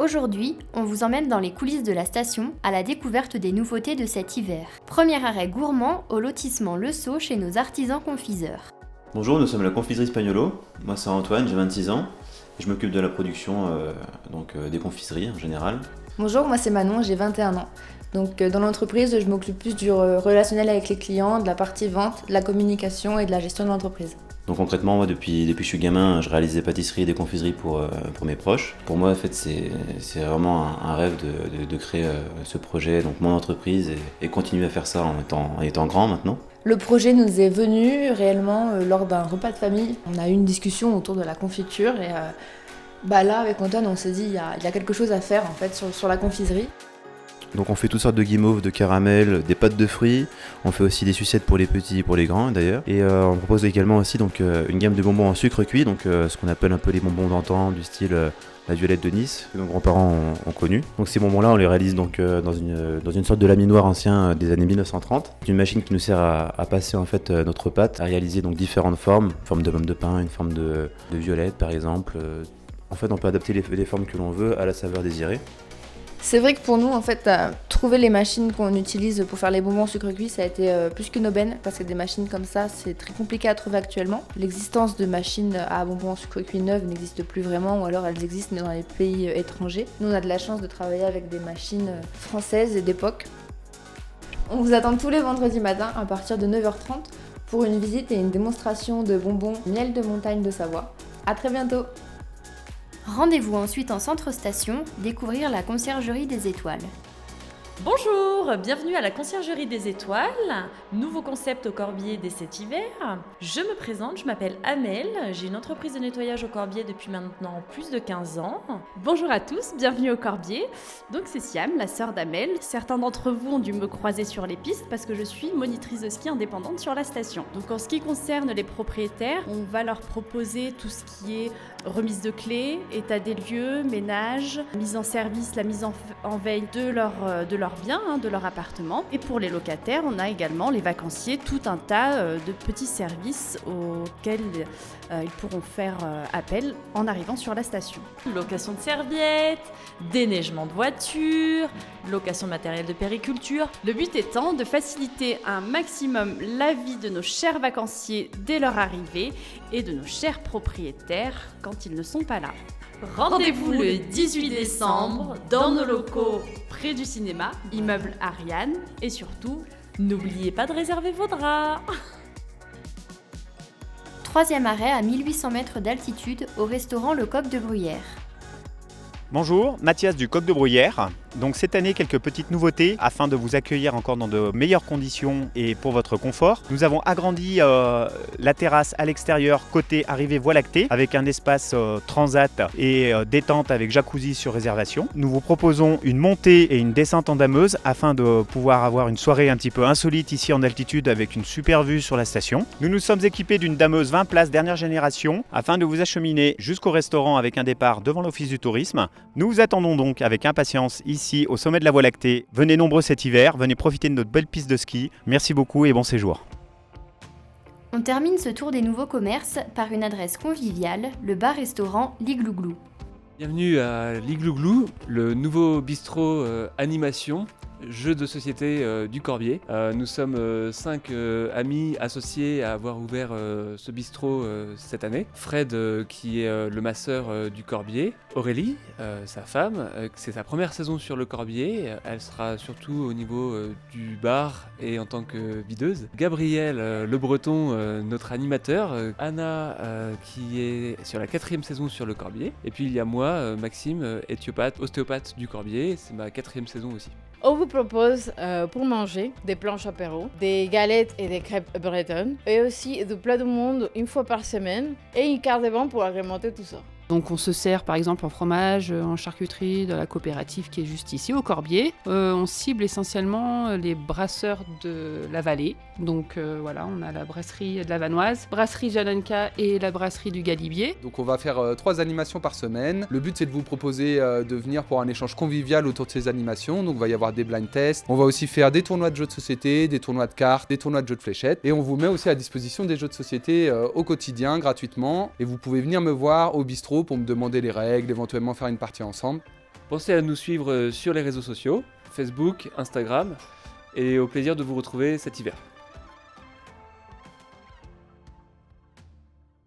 Aujourd'hui, on vous emmène dans les coulisses de la station à la découverte des nouveautés de cet hiver. Premier arrêt gourmand au lotissement Le Sceau chez nos artisans confiseurs. Bonjour, nous sommes la confiserie Spagnolo. Moi c'est Antoine, j'ai 26 ans et je m'occupe de la production des confiseries en général. Bonjour, moi c'est Manon, j'ai 21 ans. Dans l'entreprise, je m'occupe plus du relationnel avec les clients, de la partie vente, de la communication et de la gestion de l'entreprise. Donc concrètement, moi depuis que je suis gamin, je réalise des pâtisseries et des confiseries pour mes proches. Pour moi, en fait, c'est vraiment un rêve de créer ce projet, donc mon entreprise, et continuer à faire ça en étant grand maintenant. Le projet nous est venu réellement lors d'un repas de famille. On a eu une discussion autour de la confiture et là, avec Antoine, on s'est dit il y a quelque chose à faire en fait sur la confiserie. Donc on fait toutes sortes de guimauves, de caramel, des pâtes de fruits. On fait aussi des sucettes pour les petits et pour les grands d'ailleurs. Et on propose également aussi une gamme de bonbons en sucre cuit, ce qu'on appelle un peu les bonbons d'antan du style la violette de Nice, que nos grands-parents ont connu. Donc ces bonbons-là, on les réalise dans une sorte de laminoir ancien des années 1930. C'est une machine qui nous sert à passer en fait notre pâte, à réaliser donc différentes formes, une forme de pomme de pin, une forme de violette par exemple. En fait, on peut adapter les formes que l'on veut à la saveur désirée. C'est vrai que pour nous, en fait, trouver les machines qu'on utilise pour faire les bonbons en sucre cuit, ça a été plus qu'une aubaine, parce que des machines comme ça, c'est très compliqué à trouver actuellement. L'existence de machines à bonbons en sucre cuit neuves n'existe plus vraiment, ou alors elles existent mais dans les pays étrangers. Nous, on a de la chance de travailler avec des machines françaises et d'époque. On vous attend tous les vendredis matins à partir de 9h30 pour une visite et une démonstration de bonbons miel de montagne de Savoie. À très bientôt! Rendez-vous ensuite en centre-station, découvrir la conciergerie des étoiles. Bonjour, bienvenue à la conciergerie des étoiles, nouveau concept au Corbier dès cet hiver. Je me présente, je m'appelle Amel, j'ai une entreprise de nettoyage au Corbier depuis maintenant plus de 15 ans. Bonjour à tous, bienvenue au Corbier. Donc c'est Siam, la sœur d'Amel. Certains d'entre vous ont dû me croiser sur les pistes parce que je suis monitrice de ski indépendante sur la station. Donc en ce qui concerne les propriétaires, on va leur proposer tout ce qui est remise de clés, état des lieux, ménage, mise en service, la mise en veille de leur biens, de leur appartement. Et pour les locataires, on a également les vacanciers, tout un tas de petits services auxquels ils pourront faire appel en arrivant sur la station. Location de serviettes, déneigement de voitures, location de matériel de périculture. Le but étant de faciliter un maximum la vie de nos chers vacanciers dès leur arrivée et de nos chers propriétaires quand ils ne sont pas là. Rendez-vous le 18 décembre dans nos locaux près du cinéma, immeuble Ariane, et surtout, n'oubliez pas de réserver vos draps. Troisième arrêt à 1800 mètres d'altitude au restaurant Le Coq de Bruyère. Bonjour, Mathias du Coq de Bruyère. Donc cette année, quelques petites nouveautés afin de vous accueillir encore dans de meilleures conditions et pour votre confort. Nous avons agrandi la terrasse à l'extérieur côté arrivée voie lactée avec un espace transat et détente avec jacuzzi sur réservation. Nous vous proposons une montée et une descente en dameuse afin de pouvoir avoir une soirée un petit peu insolite ici en altitude avec une super vue sur la station. Nous nous sommes équipés d'une dameuse 20 places dernière génération afin de vous acheminer jusqu'au restaurant avec un départ devant l'office du tourisme. Nous vous attendons donc avec impatience ici au sommet de la Voie lactée. Venez nombreux cet hiver, venez profiter de notre belle piste de ski. Merci beaucoup et bon séjour. On termine ce tour des nouveaux commerces par une adresse conviviale, le bar-restaurant Liglouglou. Bienvenue à Liglouglou, le nouveau bistrot animation. Jeu de société du Corbier. Nous sommes 5 amis associés à avoir ouvert ce bistrot cette année. Fred qui est le masseur du Corbier. Aurélie, sa femme, c'est sa première saison sur le Corbier. Elle sera surtout au niveau du bar et en tant que videuse. Gabriel, le breton, notre animateur. Anna qui est sur la 4e saison sur le Corbier. Et puis il y a moi, Maxime, éthiopathe, ostéopathe du Corbier. C'est ma 4e saison aussi. On vous propose pour manger des planches apéro, des galettes et des crêpes bretonnes, et aussi du plat du monde une fois par semaine, et une carte de vin pour agrémenter tout ça. Donc on se sert par exemple en fromage, en charcuterie, de la coopérative qui est juste ici au Corbier. On cible essentiellement les brasseurs de la vallée. Donc voilà, on a la brasserie de la Vanoise, brasserie Jalenka et la brasserie du Galibier. Donc on va faire 3 animations par semaine. Le but c'est de vous proposer de venir pour un échange convivial autour de ces animations. Donc il va y avoir des blind tests. On va aussi faire des tournois de jeux de société, des tournois de cartes, des tournois de jeux de fléchettes. Et on vous met aussi à disposition des jeux de société au quotidien gratuitement. Et vous pouvez venir me voir au bistrot infos pour me demander les règles, éventuellement faire une partie ensemble. Pensez à nous suivre sur les réseaux sociaux, Facebook, Instagram, et au plaisir de vous retrouver cet hiver.